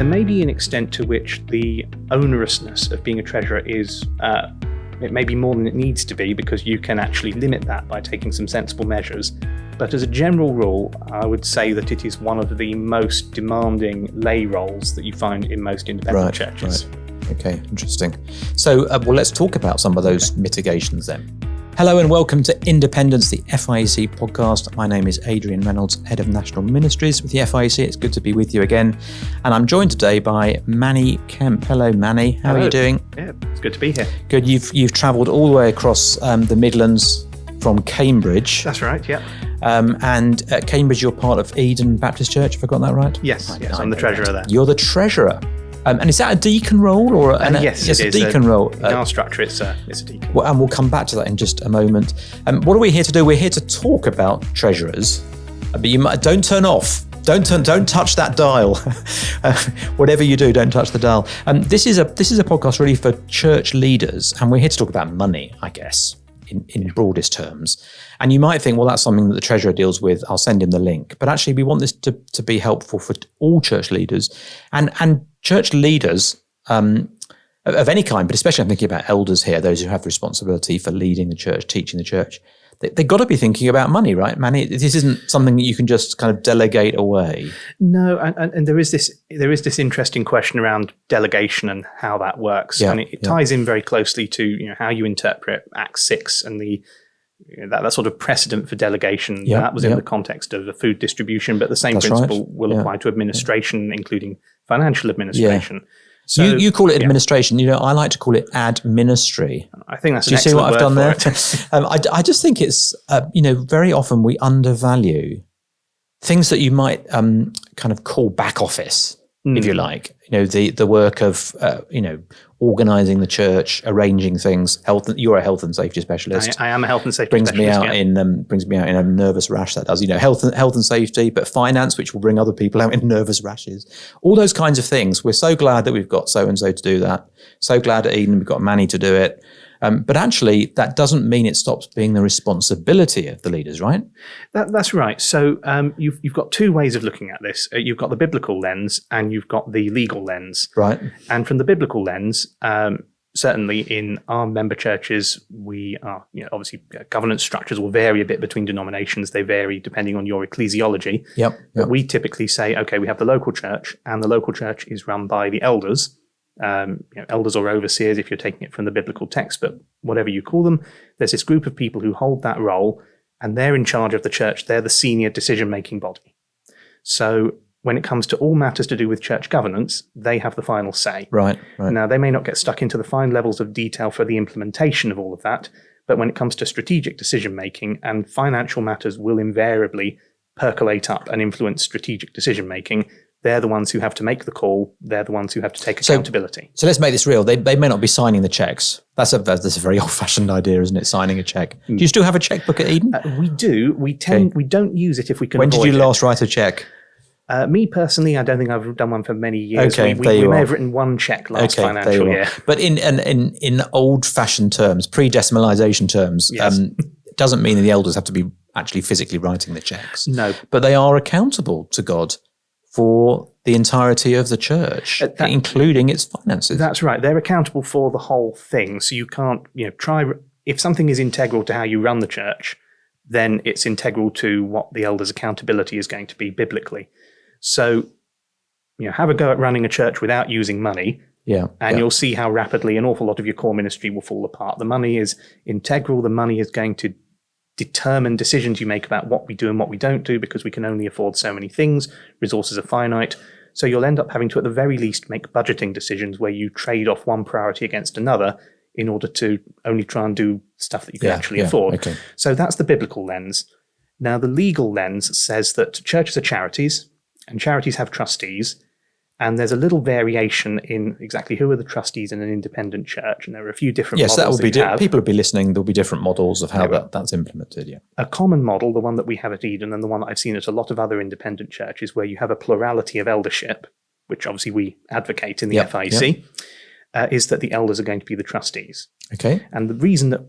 may be an extent to which the onerousness of being a treasurer is, it may be more than it needs to be, because you can actually limit that by taking some sensible measures. But as a general rule, I would say that it is one of the most demanding lay roles that you find in most independent churches. Right. Okay, interesting. So, well, let's talk about some of those mitigations then. Hello and welcome to Independence, the FIEC podcast. My name is Adrian Reynolds, Head of National Ministries with the FIEC. It's good to be with you again. And I'm joined today by Manny Kemp. Hello, Manny. How are you doing? Yeah, it's good to be here. Good. You've travelled all the way across the Midlands from Cambridge. That's right, yeah. And at Cambridge, you're part of Eden Baptist Church, have I got that right? Yes, I'm the treasurer there. You're the treasurer. And is that a deacon role or yes, it is a deacon role? In our structure, it's a deacon. Well, and we'll come back to that in just a moment. What are we here to do? We're here to talk about treasurers. But you don't turn off. Don't touch that dial. Whatever you do, don't touch the dial. This is a podcast really for church leaders, and we're here to talk about money, I guess, in broadest terms. And you might think, well, that's something that the treasurer deals with. I'll send him the link. But actually, we want this to be helpful for all church leaders and church leaders of any kind, but especially I'm thinking about elders here, those who have the responsibility for leading the church, teaching the church. They've got to be thinking about money, right, Manny? This isn't something that you can just kind of delegate away. No, and there is this interesting question around delegation and how that works, and it ties in very closely to how you interpret Acts 6 and that sort of precedent for delegation. That was in the context of the food distribution, but the same principle will apply to administration, including financial administration. Yeah. So you call it administration. I like to call it ad ministry. I think that's. Do you see what I've done there? I just think it's very often we undervalue things that you might kind of call back office, if you like. The work of organising the church, arranging things. You're a health and safety specialist. I am a health and safety brings specialist. Brings me out in a nervous rash. That does. Health and safety, but finance, which will bring other people out in nervous rashes. All those kinds of things. We're so glad that we've got so and so to do that. So glad at Eden we've got Manny to do it. But actually, that doesn't mean it stops being the responsibility of the leaders, right? That's right. So you've got two ways of looking at this. You've got the biblical lens and you've got the legal lens. Right. And from the biblical lens, certainly in our member churches, we are, obviously governance structures will vary a bit between denominations. They vary depending on your ecclesiology. Yep. But we typically say, okay, we have the local church, and the local church is run by the elders. Elders or overseers, if you're taking it from the biblical text, but whatever you call them, there's this group of people who hold that role, and they're in charge of the church. They're the senior decision-making body. So when it comes to all matters to do with church governance, they have the final say. Right. Now, they may not get stuck into the fine levels of detail for the implementation of all of that, but when it comes to strategic decision-making, and financial matters will invariably percolate up and influence strategic decision-making, they're the ones who have to make the call. They're the ones who have to take accountability. So let's make this real. They may not be signing the checks. That's a very old-fashioned idea, isn't it? Signing a check. Do you still have a checkbook at Eden? We do. We don't use it if we can. When did you last write a check? Me personally, I don't think I've done one for many years. Okay, we may have written one check last financial year. But in old-fashioned terms, pre-decimalisation terms, it doesn't mean that the elders have to be actually physically writing the checks. No, but they are accountable to God for the entirety of the church, including its finances. That's right. They're accountable for the whole thing. So you can't, if something is integral to how you run the church, then it's integral to what the elders' accountability is going to be biblically. So, have a go at running a church without using money. You'll see how rapidly an awful lot of your core ministry will fall apart. The money is integral. The money is going to determine decisions you make about what we do and what we don't do, because we can only afford so many things. Resources are finite. So you'll end up having to, at the very least, make budgeting decisions where you trade off one priority against another in order to only try and do stuff that you can actually afford. Okay. So that's the biblical lens. Now, the legal lens says that churches are charities, and charities have trustees. And there's a little variation in exactly who are the trustees in an independent church. And there are a few different models. Yes, that will be people will be listening. There'll be different models of how that's implemented. A common model, the one that we have at Eden and the one that I've seen at a lot of other independent churches, where you have a plurality of eldership, which obviously we advocate in the FIEC, is that the elders are going to be the trustees. Okay. And the reason that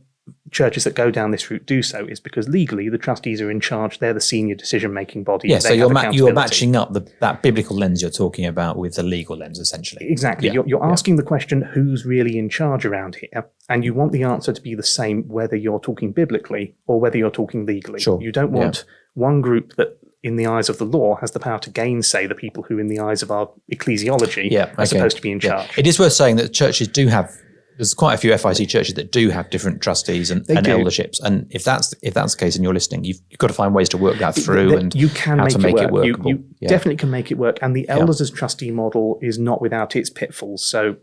churches that go down this route do so is because legally the trustees are in charge. They're the senior decision-making body. Yeah, so you're matching up that biblical lens you're talking about with the legal lens, essentially. Exactly. Yeah. You're asking the question, who's really in charge around here? And you want the answer to be the same whether you're talking biblically or whether you're talking legally. Sure. You don't want one group that, in the eyes of the law, has the power to gainsay the people who, in the eyes of our ecclesiology, are supposed to be in charge. It is worth saying that churches do have, there's quite a few FIEC churches that do have different trustees and elderships. And if that's the case and you're listening, you've got to find ways to work that through and you can how make to make it workable. You definitely can make it work. And the elders as trustee model is not without its pitfalls. So,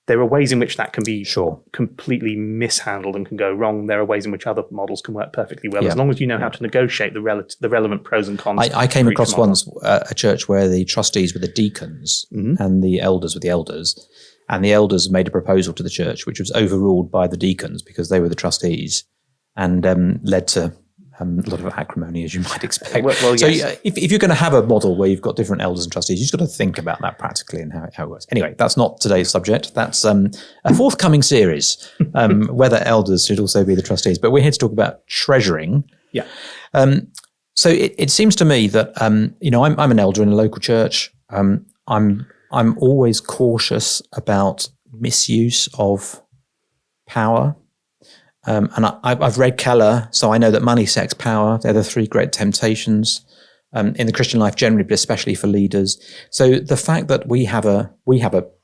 there are ways in which that can be completely mishandled and can go wrong. There are ways in which other models can work perfectly well, as long as you know how to negotiate the relevant pros and cons. I came across once a church where the trustees were the deacons and the elders were the elders. And the elders made a proposal to the church, which was overruled by the deacons because they were the trustees, and led to a lot of acrimony, as you might expect. So if you're going to have a model where you've got different elders and trustees, you've just got to think about that practically and how it works. Anyway, that's not today's subject. That's a forthcoming series, whether elders should also be the trustees. But we're here to talk about treasuring. Yeah. So it seems to me that, I'm an elder in a local church. I'm always cautious about misuse of power. And I've read Keller, so I know that money, sex, power, they're the three great temptations in the Christian life generally, but especially for leaders. So the fact that we have a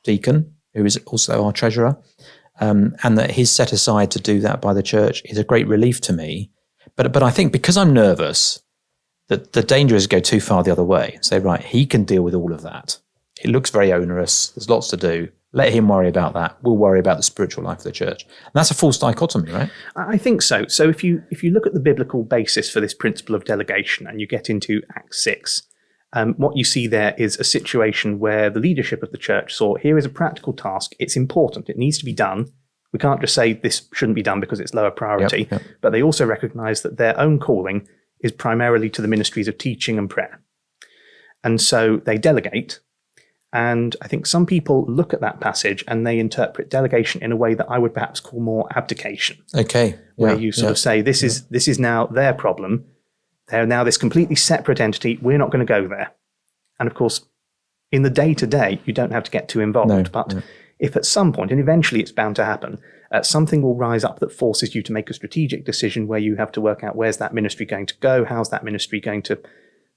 deacon who is also our treasurer, and that he's set aside to do that by the church is a great relief to me. But I think because I'm nervous, that the danger is to go too far the other way and say, right, he can deal with all of that. It looks very onerous. There's lots to do. Let him worry about that. We'll worry about the spiritual life of the church. And that's a false dichotomy, right? I think so. So if you look at the biblical basis for this principle of delegation and you get into Acts 6, what you see there is a situation where the leadership of the church saw, here is a practical task. It's important. It needs to be done. We can't just say this shouldn't be done because it's lower priority. Yep. But they also recognize that their own calling is primarily to the ministries of teaching and prayer. And so they delegate. And I think some people look at that passage and they interpret delegation in a way that I would perhaps call more abdication. Okay. Where you sort of say, this is now their problem. They're now this completely separate entity. We're not going to go there. And of course, in the day-to-day, you don't have to get too involved. If at some point, and eventually it's bound to happen, something will rise up that forces you to make a strategic decision where you have to work out where's that ministry going to go, how's that ministry going to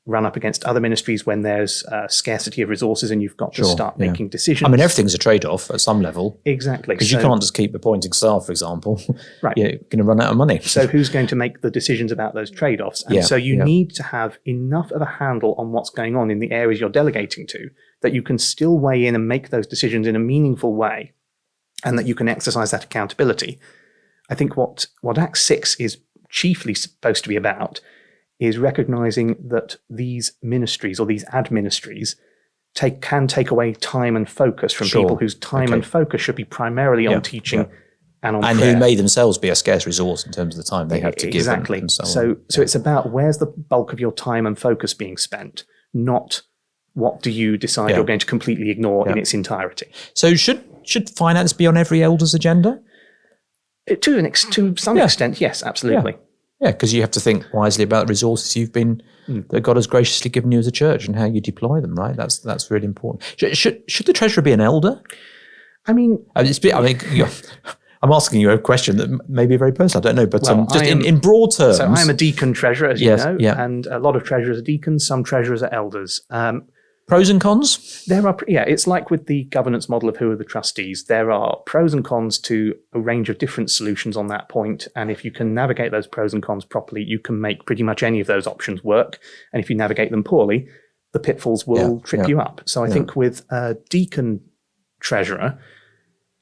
run up against other ministries when there's scarcity of resources and you've got to start making decisions. I mean, everything's a trade-off at some level. Exactly. Because you can't just keep appointing staff, for example. Right. You're going to run out of money. So who's going to make the decisions about those trade-offs? And so you need to have enough of a handle on what's going on in the areas you're delegating to that you can still weigh in and make those decisions in a meaningful way and that you can exercise that accountability. I think what Acts 6 is chiefly supposed to be about is recognizing that these ministries or these administries can take away time and focus from people whose time and focus should be primarily on teaching and on prayer. Who may themselves be a scarce resource in terms of the time they have to give. Exactly. And so on. So it's about where's the bulk of your time and focus being spent, not what do you decide you're going to completely ignore in its entirety. So should finance be on every elder's agenda? To some extent, yes, absolutely. Yeah, because you have to think wisely about the resources that God has graciously given you as a church and how you deploy them, right? That's really important. Should the treasurer be an elder? I'm asking you a question that may be very personal. I don't know, but in broad terms. So I'm a deacon treasurer, as you know, and a lot of treasurers are deacons, some treasurers are elders. Pros and cons? There are, it's like with the governance model of who are the trustees. There are pros and cons to a range of different solutions on that point. And if you can navigate those pros and cons properly, you can make pretty much any of those options work. And if you navigate them poorly, the pitfalls will trip you up. So I think with a deacon treasurer,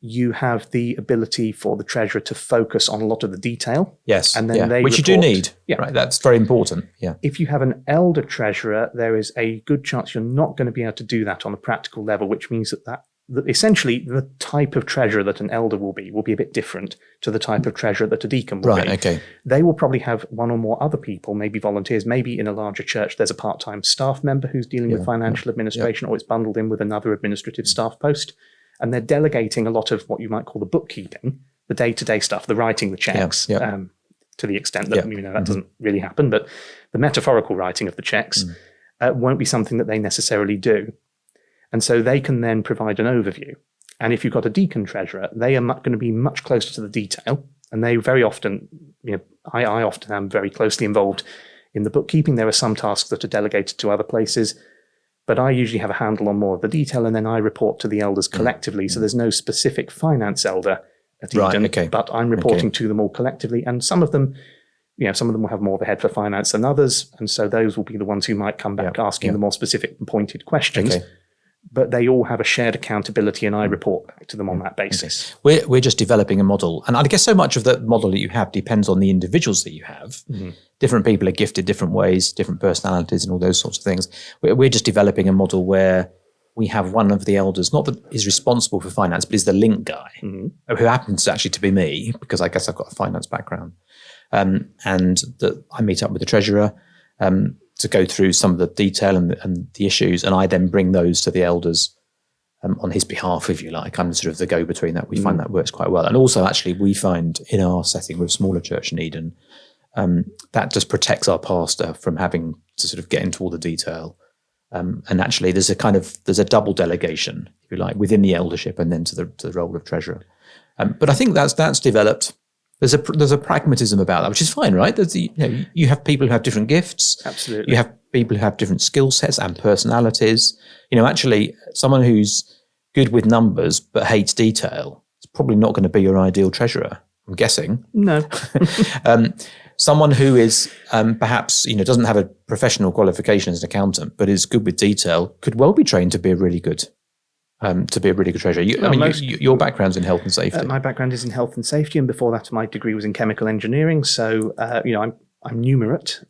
you have the ability for the treasurer to focus on a lot of the detail. Yes. And then which you do need. Yeah. Right. That's very important. Yeah. If you have an elder treasurer, there is a good chance you're not going to be able to do that on a practical level, which means that essentially the type of treasurer that an elder will be a bit different to the type of treasurer that a deacon will be. Right, okay. They will probably have one or more other people, maybe volunteers, maybe in a larger church there's a part-time staff member who's dealing with financial administration or it's bundled in with another administrative staff post. And they're delegating a lot of what you might call the bookkeeping, the day-to-day stuff, the writing the checks, to the extent that that doesn't really happen, but the metaphorical writing of the checks won't be something that they necessarily do. And so they can then provide an overview. And if you've got a deacon treasurer, they are going to be much closer to the detail. And they very often, I often am very closely involved in the bookkeeping. There are some tasks that are delegated to other places, but I usually have a handle on more of the detail, and then I report to the elders collectively. So there's no specific finance elder at Eden, but I'm reporting to them all collectively. And some of them, some of them will have more of a head for finance than others. And so those will be the ones who might come back asking the more specific and pointed questions. But they all have a shared accountability, and I report back to them on that basis. We're just developing a model. And I guess so much of the model that you have depends on the individuals that you have. Different people are gifted different ways, different personalities and all those sorts of things. We're just developing a model where we have one of the elders, not that is responsible for finance, but is the link guy, who happens actually to be me, because I guess I've got a finance background. And that I meet up with the treasurer to go through some of the detail and the issues, and I then bring those to the elders on his behalf, if you like. I'm sort of the go-between that. We find that works quite well. And also, actually, we find in our setting with a smaller church in Eden, that just protects our pastor from having to sort of get into all the detail. And actually, there's a double delegation, if you like, within the eldership and then to the role of treasurer. But I think that's developed. There's a pragmatism about that, which is fine, right? You have people who have different gifts. Absolutely. You have people who have different skill sets and personalities. Actually, someone who's good with numbers but hates detail is probably not going to be your ideal treasurer, I'm guessing. No. Someone who is perhaps doesn't have a professional qualification as an accountant but is good with detail could well be trained to be a really good treasurer. Your background's in health and safety. My background is in health and safety, and before that, my degree was in chemical engineering. So, I'm numerate.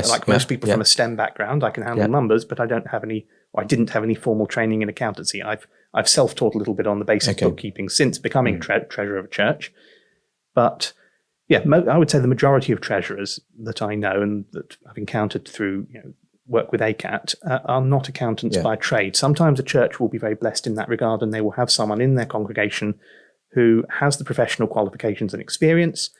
Like most people from a STEM background, I can handle numbers, but I didn't have any formal training in accountancy. I've self-taught a little bit on the basic bookkeeping since becoming treasurer of a church. But I would say the majority of treasurers that I know and that I've encountered through work with ACAT are not accountants by trade. Sometimes a church will be very blessed in that regard, and they will have someone in their congregation who has the professional qualifications and experience,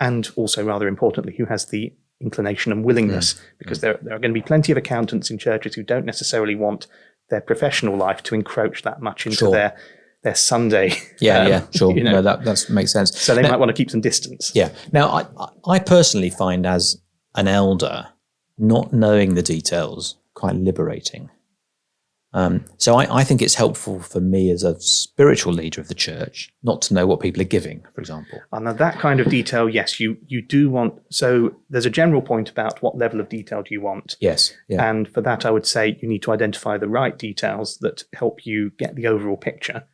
and also, rather importantly, who has the inclination and willingness, because there are going to be plenty of accountants in churches who don't necessarily want their professional life to encroach that much into their Sunday. Sure. No, that makes sense. So they might want to keep some distance. Yeah. Now, I personally find as an elder, not knowing the details quite liberating. So I think it's helpful for me as a spiritual leader of the church not to know what people are giving, for example. And now that kind of detail, yes, you do want. So there's a general point about what level of detail do you want. Yes. Yeah. And for that, I would say you need to identify the right details that help you get the overall picture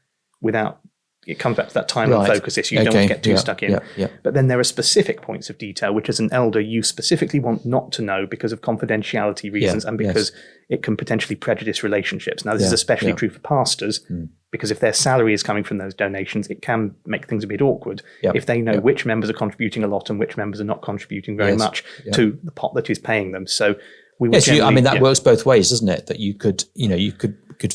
without. It comes back to that time and focus issue. You don't want to get too stuck in. But then there are specific points of detail, which as an elder, you specifically want not to know because of confidentiality reasons and because it can potentially prejudice relationships. Now, this is especially true for pastors, because if their salary is coming from those donations, it can make things a bit awkward if they know which members are contributing a lot and which members are not contributing very much to the pot that is paying them. So we would that works both ways, doesn't it? That you could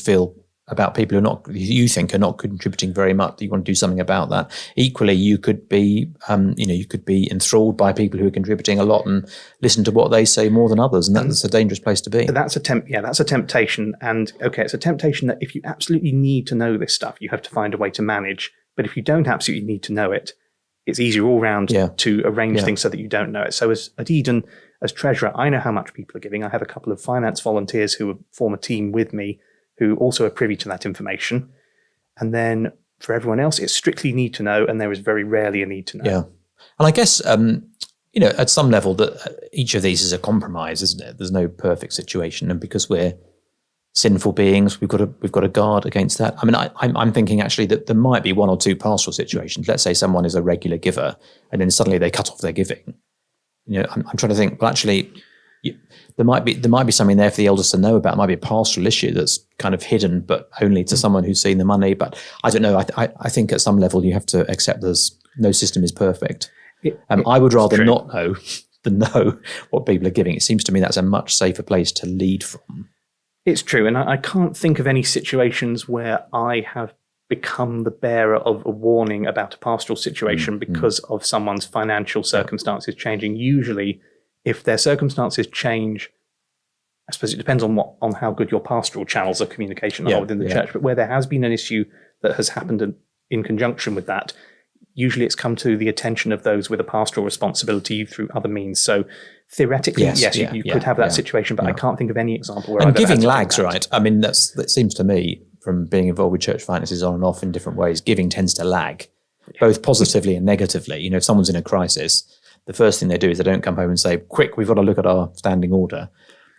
feel about people who you think are not contributing very much. You want to do something about that. Equally, you could be, enthralled by people who are contributing a lot and listen to what they say more than others, and that's a dangerous place to be. That's a temptation. And it's a temptation that if you absolutely need to know this stuff, you have to find a way to manage. But if you don't absolutely need to know it, it's easier all round to arrange things so that you don't know it. So at Eden, as treasurer, I know how much people are giving. I have a couple of finance volunteers who form a team with me, who also are privy to that information. And then for everyone else, it's strictly need to know, and there is very rarely a need to know. Yeah. And I guess, at some level that each of these is a compromise, isn't it? There's no perfect situation. And because we're sinful beings, we've got to guard against that. I mean, I'm thinking actually that there might be one or two pastoral situations. Let's say someone is a regular giver and then suddenly they cut off their giving. I'm trying to think, well, actually, there might be something there for the elders to know about. It might be a pastoral issue that's kind of hidden, but only to someone who's seen the money. But I don't know. I think at some level you have to accept there's no system is perfect. I would rather not know than know what people are giving. It seems to me that's a much safer place to lead from. It's true, and I can't think of any situations where I have become the bearer of a warning about a pastoral situation because of someone's financial circumstances changing. Usually, if their circumstances change, I suppose it depends on how good your pastoral channels of communication are within the church, but where there has been an issue that has happened in conjunction with that, usually it's come to the attention of those with a pastoral responsibility through other means. So theoretically, you could have that situation, but I can't think of any example where and I've ever giving had to do lags, that. right? I mean, that seems to me, from being involved with church finances on and off in different ways, giving tends to lag, both positively and negatively. You know, if someone's in a crisis, the first thing they do is they don't come home and say, quick, we've got to look at our standing order.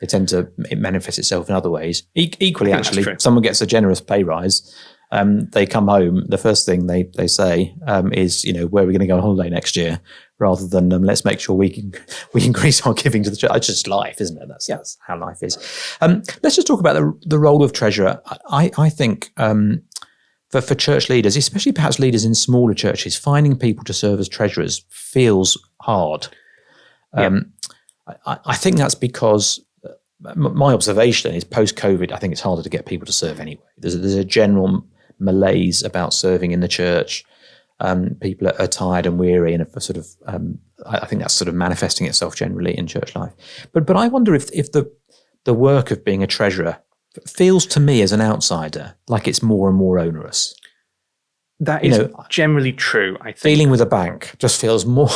It manifests itself in other ways. Equally, actually, if someone gets a generous pay rise, they come home, the first thing they say is, you know, where are we going to go on holiday next year, rather than let's make sure we increase our giving to the church. It's just life, isn't it? That's how life is. Let's just talk about the role of treasurer. I think for church leaders, especially perhaps leaders in smaller churches, finding people to serve as treasurers feels hard. I think that's because my observation is post-COVID, I think it's harder to get people to serve anyway. There's a general malaise about serving in the church. People are tired and weary, and I think that's sort of manifesting itself generally in church life. But I wonder if the work of being a treasurer feels to me as an outsider like it's more and more onerous. That is generally true, I think. Dealing with a bank just feels more,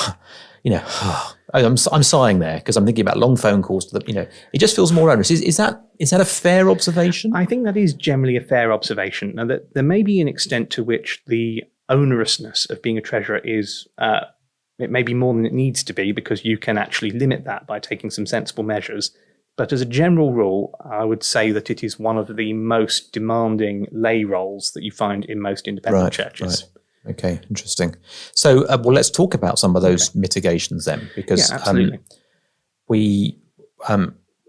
I'm sighing there because I'm thinking about long phone calls to it just feels more onerous. Is that a fair observation? I think that is generally a fair observation. Now, that there may be an extent to which the onerousness of being a treasurer is, it may be more than it needs to be, because you can actually limit that by taking some sensible measures. But as a general rule, I would say that it is one of the most demanding lay roles that you find in most independent churches. Right. Okay, interesting. So, let's talk about some of those mitigations then, because absolutely.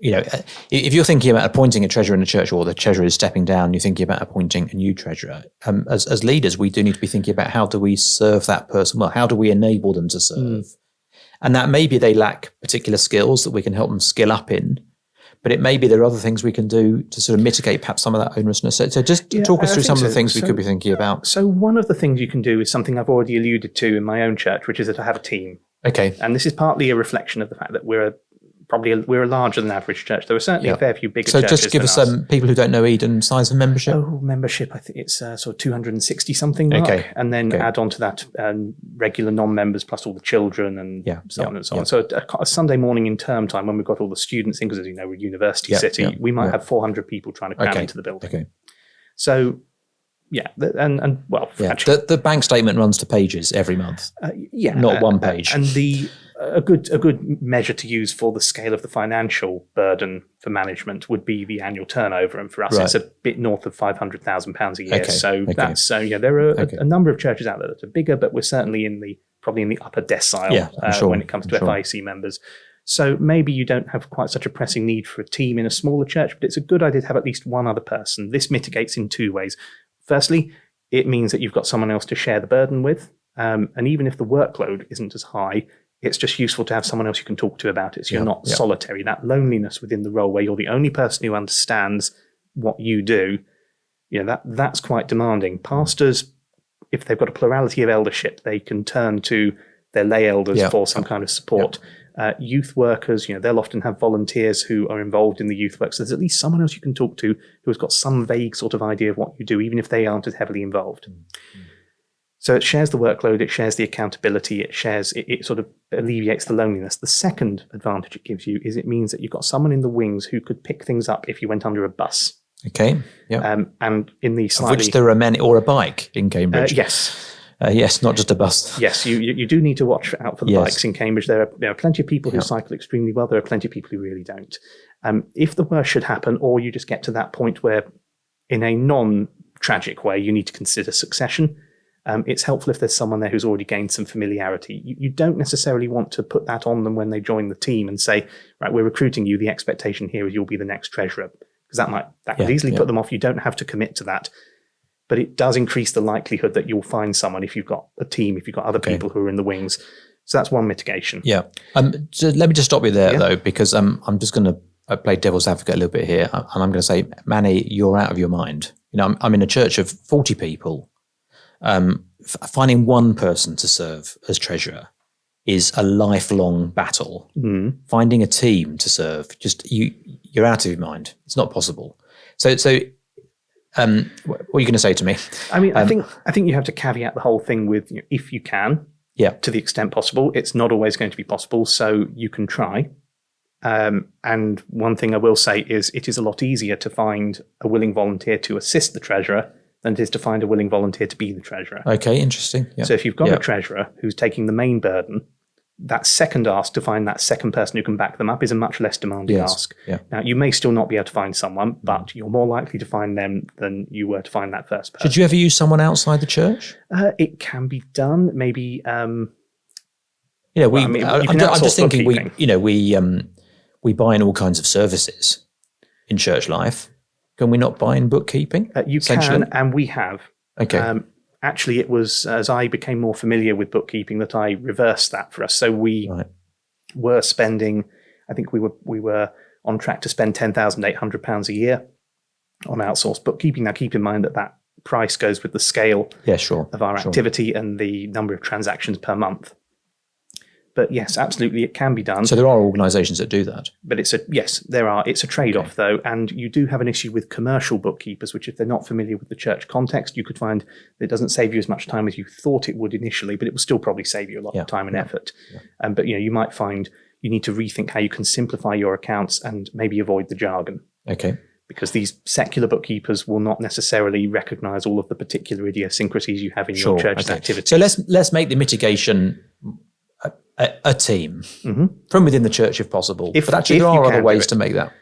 If you're thinking about appointing a treasurer in a church, or the treasurer is stepping down, you're thinking about appointing a new treasurer. As leaders, we do need to be thinking about how do we serve that person well? How do we enable them to serve? And that maybe they lack particular skills that we can help them skill up in. But it may be there are other things we can do to sort of mitigate perhaps some of that onerousness. So just talk us through some of the things we could be thinking about. So one of the things you can do is something I've already alluded to in my own church, which is that I have a team. Okay. And this is partly a reflection of the fact that we're a larger than average church. There are certainly a fair few bigger churches. So just give us some people who don't know Eden, size of membership. Membership, I think it's sort of 260 something mark. Okay. And then add on to that regular non-members plus all the children and so on and so on. So a Sunday morning in term time, when we've got all the students in, because as you know, we're a university city, we might have 400 people trying to cram into the building. Okay. So actually, the bank statement runs to pages every month. Not one page. And a good measure to use for the scale of the financial burden for management would be the annual turnover, and for us, it's a bit north of £500,000 a year. There are a number of churches out there that are bigger, but we're certainly probably in the upper decile when it comes to FIEC members. So maybe you don't have quite such a pressing need for a team in a smaller church, but it's a good idea to have at least one other person. This mitigates in two ways. Firstly, it means that you've got someone else to share the burden with. And even if the workload isn't as high, it's just useful to have someone else you can talk to about it. So you're not solitary. That loneliness within the role where you're the only person who understands what you do, that's quite demanding. Pastors, if they've got a plurality of eldership, they can turn to their lay elders for some kind of support. Youth workers, they'll often have volunteers who are involved in the youth work. So there's at least someone else you can talk to who has got some vague sort of idea of what you do, even if they aren't as heavily involved. So it shares the workload, it shares the accountability, it sort of alleviates the loneliness. The second advantage it gives you is it means that you've got someone in the wings who could pick things up if you went under a bus. Okay. Yeah. And in the of which there are many, or a bike in Cambridge. Yes. Yes, not just a bus. Yes, you do need to watch out for the bikes in Cambridge. There are plenty of people who cycle extremely well. There are plenty of people who really don't. If the worst should happen, or you just get to that point where, in a non-tragic way, you need to consider succession, it's helpful if there's someone there who's already gained some familiarity. You don't necessarily want to put that on them when they join the team and say, right, we're recruiting you. The expectation here is you'll be the next treasurer, because that could easily put them off. You don't have to commit to that. But it does increase the likelihood that you'll find someone if you've got a team, if you've got other people who are in the wings. So that's one mitigation. Yeah. So let me just stop you there, though, because I'm just going to play devil's advocate a little bit here. And I'm going to say, Manny, you're out of your mind. I'm in a church of 40 people. finding one person to serve as treasurer is a lifelong battle. Finding a team to serve, you're out of your mind. It's not possible. So what are you going to say to me? I mean, I think you have to caveat the whole thing with, if you can, to the extent possible. It's not always going to be possible, so you can try. And one thing I will say is it is a lot easier to find a willing volunteer to assist the treasurer than it is to find a willing volunteer to be the treasurer. Okay, interesting. Yep. So if you've got a treasurer who's taking the main burden, that second ask to find that second person who can back them up is a much less demanding ask. Yeah. Now, you may still not be able to find someone, but you're more likely to find them than you were to find that first person. Should you ever use someone outside the church? It can be done. Maybe. I'm just thinking we buy in all kinds of services in church life. Can we not buy in bookkeeping? You can, and we have. Okay. Actually, it was as I became more familiar with bookkeeping that I reversed that for us. So we were spending, I think we were on track to spend £10,800 a year on outsourced bookkeeping. Now, keep in mind that price goes with the scale of our activity and the number of transactions per month. But yes, absolutely, it can be done. So there are organisations that do that. But there are. It's a trade-off, though, and you do have an issue with commercial bookkeepers, which if they're not familiar with the church context, you could find that it doesn't save you as much time as you thought it would initially, but it will still probably save you a lot of time and effort. Yeah. But you might find you need to rethink how you can simplify your accounts and maybe avoid the jargon. Okay. Because these secular bookkeepers will not necessarily recognise all of the particular idiosyncrasies you have in your church's activity. So let's make the mitigation a team from within the church, if possible. But actually, there are other ways to make that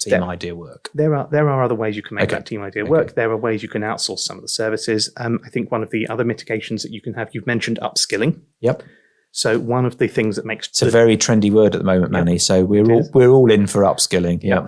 team idea work. There are other ways you can make that team idea work. There are ways you can outsource some of the services. I think one of the other mitigations that you can have, you've mentioned upskilling. Yep. So one of the things that makes it's a very trendy word at the moment, Manny. So we're all in for upskilling. Yeah.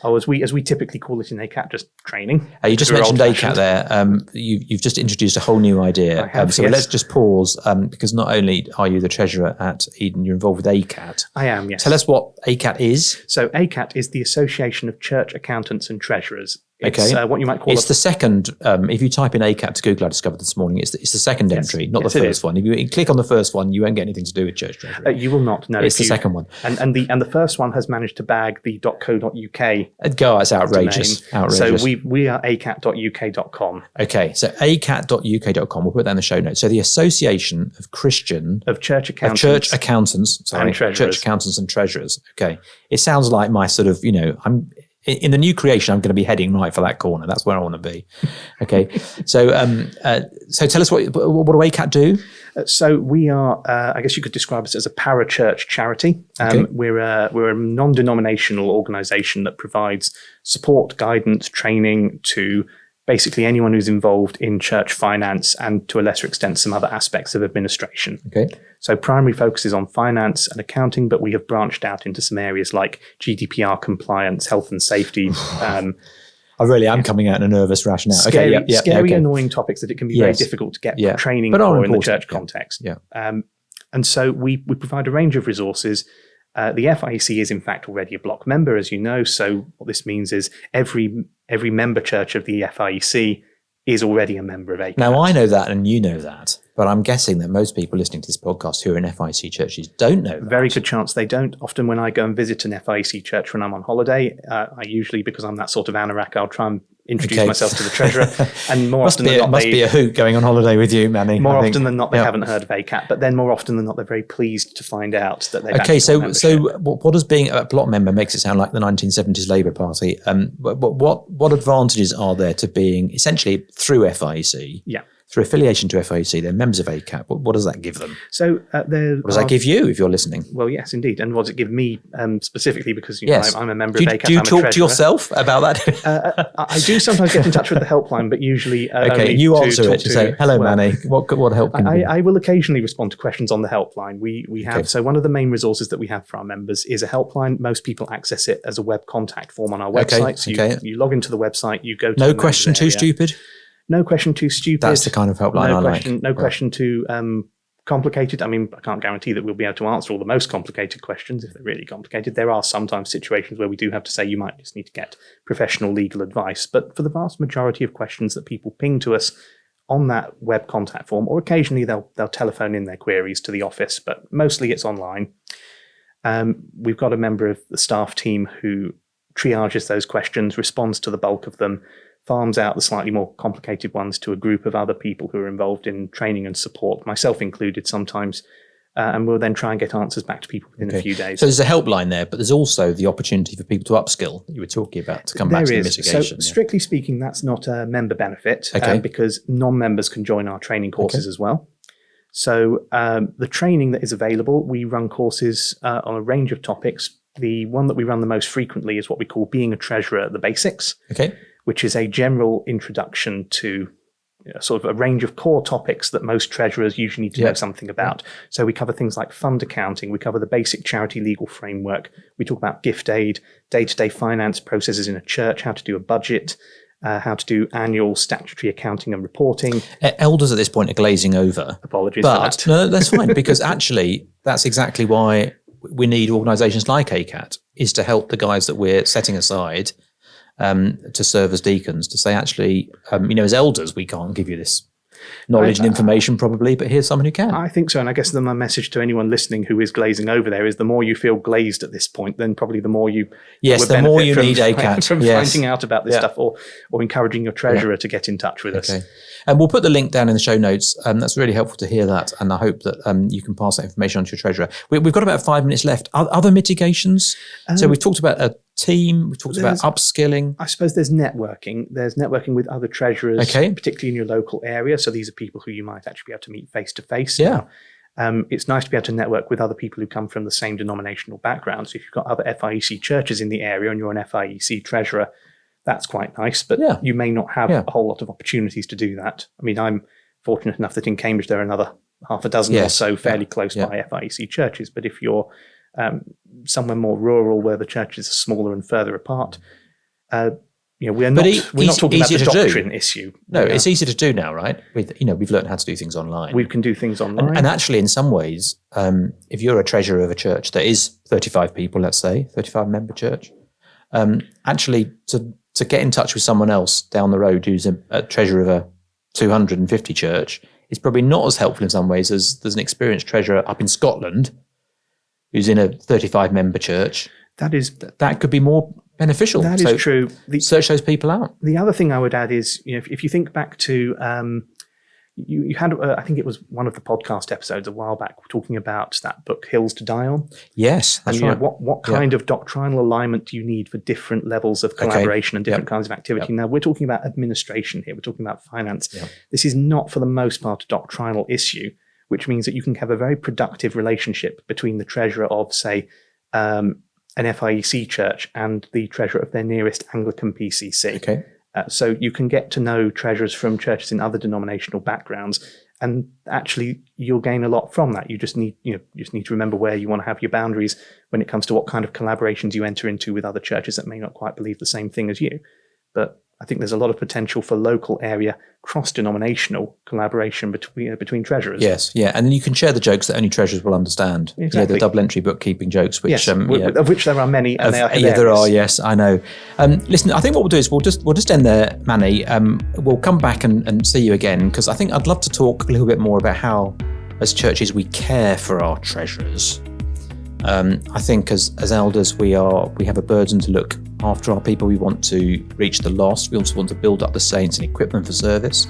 Oh, as we typically call it in ACAT, just training. You just mentioned ACAT there. You've just introduced a whole new idea. Let's just pause because not only are you the treasurer at Eden, you're involved with ACAT. I am. Yes. Tell us what ACAT is. So ACAT is the Association of Church Accountants and Treasurers. It's what you might call the second. If you type in ACAT to Google, I discovered this morning, it's the second entry, not the first one. If you click on the first one, you won't get anything to do with church treasury. You will not. No, it's the second one. And the first one has managed to bag the .co.uk. That's outrageous. Domain. So we are acat.uk.com. Okay, so acat.uk.com. We'll put that in the show notes. So the Association of Church Accountants. Church Accountants and Treasurers. Okay, it sounds like my sort of I'm. In the new creation, I'm going to be heading right for that corner. That's where I want to be. Okay. So tell us what do ACAT do? So we are, I guess you could describe us as a parachurch charity. We're a non-denominational organisation that provides support, guidance, training to basically anyone who's involved in church finance and to a lesser extent some other aspects of administration. Okay. So primary focus is on finance and accounting, but we have branched out into some areas like GDPR compliance, health and safety. I really am coming out in a nervous rash now. Scary, annoying topics that it can be very difficult to get training for in the church context. Yeah. And so we provide a range of resources. The FIEC is in fact already a block member, as you know. So what this means is every member church of the FIEC is already a member of ACAT. Now, I know that and you know that, but I'm guessing that most people listening to this podcast who are in FIEC churches don't know that. Very good chance they don't. Often when I go and visit an FIEC church when I'm on holiday, I usually, because I'm that sort of anorak, I'll try and introduce myself to the treasurer. And more often than not, must be a hoot going on holiday with you, Manny. More often than not, they haven't heard of ACAT, but then more often than not, they're very pleased to find out that they've so what does being a block member makes it sound like the 1970s Labour Party? What advantages are there to being essentially through FIEC? Yeah. Through affiliation to FIEC, they're members of ACAT. What does that give them? So what does that give you if you're listening? Well, yes, indeed. And what does it give me specifically because I'm a member of ACAT. Do you talk to yourself about that? I do sometimes get in touch with the helpline, but usually you answer it. You say, hello, Manny. What help can you? I will occasionally respond to questions on the helpline. We have so one of the main resources that we have for our members is a helpline. Most people access it as a web contact form on our website. So you log into the website, you go to no question too stupid. No question too stupid. That's the kind of helpline I like. No question too complicated. I mean, I can't guarantee that we'll be able to answer all the most complicated questions if they're really complicated. There are sometimes situations where we do have to say you might just need to get professional legal advice. But for the vast majority of questions that people ping to us, on that web contact form, or occasionally they'll telephone in their queries to the office, but mostly it's online. We've got a member of the staff team who triages those questions, responds to the bulk of them, farms out the slightly more complicated ones to a group of other people who are involved in training and support, myself included sometimes, and we'll then try and get answers back to people within a few days. So there's a helpline there, but there's also the opportunity for people to upskill that you were talking about, to come back to the mitigation. So strictly speaking, that's not a member benefit because non-members can join our training courses as well. So the training that is available, we run courses on a range of topics. The one that we run the most frequently is what we call Being a Treasurer, the Basics, which is a general introduction to sort of a range of core topics that most treasurers usually need to know something about. So we cover things like fund accounting, we cover the basic charity legal framework, we talk about gift aid, day-to-day finance processes in a church, how to do a budget, how to do annual statutory accounting and reporting. Elders at this point are glazing over. Apologies for that. No, that's fine, because actually that's exactly why we need organisations like ACAT, is to help the guys that we're setting aside to serve as deacons, to say, actually, as elders, we can't give you this knowledge and information probably, but here's someone who can. I think so. And I guess then my message to anyone listening who is glazing over there is the more you feel glazed at this point, then probably the more you the more you need ACAT. From finding out about this stuff or encouraging your treasurer to get in touch with us. And we'll put the link down in the show notes. That's really helpful to hear that. And I hope that you can pass that information on to your treasurer. We've got about 5 minutes left. Other mitigations? So we've talked about a team. We've talked about upskilling. I suppose there's networking. There's networking with other treasurers, particularly in your local area. So these are people who you might actually be able to meet face to face. It's nice to be able to network with other people who come from the same denominational background. So if you've got other FIEC churches in the area and you're an FIEC treasurer, that's quite nice, but you may not have a whole lot of opportunities to do that. I mean, I'm fortunate enough that in Cambridge there are another half a dozen or so fairly close by FIEC churches. But if you're somewhere more rural where the churches are smaller and further apart, we're not talking about the doctrine issue. No, it's easy to do now, right? We've learned how to do things online. We can do things online. And actually, in some ways, if you're a treasurer of a church that is 35 people, let's say, 35 member church, actually to get in touch with someone else down the road who's a treasurer of a 250 church is probably not as helpful in some ways as there's an experienced treasurer up in Scotland who's in a 35 member church. That could be more beneficial. That is true. Search those people out. The other thing I would add is, if you think back to you had, I think it was one of the podcast episodes a while back talking about that book, Hills to Die On. Yes, that's right. What kind of doctrinal alignment do you need for different levels of collaboration and different kinds of activity? Now, we're talking about administration here. We're talking about finance. This is not, for the most part, a doctrinal issue, which means that you can have a very productive relationship between the treasurer of, say, an FIEC church and the treasurer of their nearest Anglican PCC. So you can get to know treasurers from churches in other denominational backgrounds, and actually you'll gain a lot from that. You just need to remember where you want to have your boundaries when it comes to what kind of collaborations you enter into with other churches that may not quite believe the same thing as you. But I think there's a lot of potential for local area cross-denominational collaboration between treasurers. Yes, and then you can share the jokes that only treasurers will understand. Exactly. The double entry bookkeeping jokes, which of which there are many, and they are hilarious. There are. Yes, I know. Listen, I think what we'll do is we'll just end there, Manny. We'll come back and see you again, because I think I'd love to talk a little bit more about how, as churches, we care for our treasurers. I think as elders, we have a burden to look after our people. We want to reach the lost. We also want to build up the saints and equip them for service.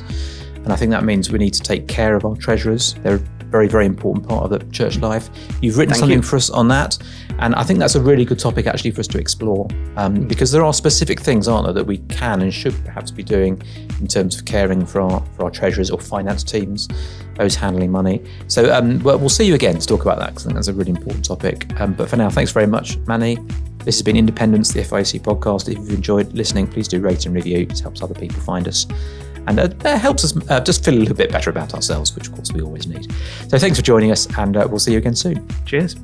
And I think that means we need to take care of our treasurers. They're a very, very important part of the church life. You've written something for us on that. And I think that's a really good topic actually for us to explore, because there are specific things, aren't there, that we can and should perhaps be doing in terms of caring for our treasurers or finance teams, those handling money. So we'll see you again to talk about that, because I think that's a really important topic. But for now, thanks very much, Manny. This has been Independence, the FIEC podcast. If you've enjoyed listening, please do rate and review. It helps other people find us. And it helps us just feel a little bit better about ourselves, which of course we always need. So thanks for joining us, and we'll see you again soon. Cheers.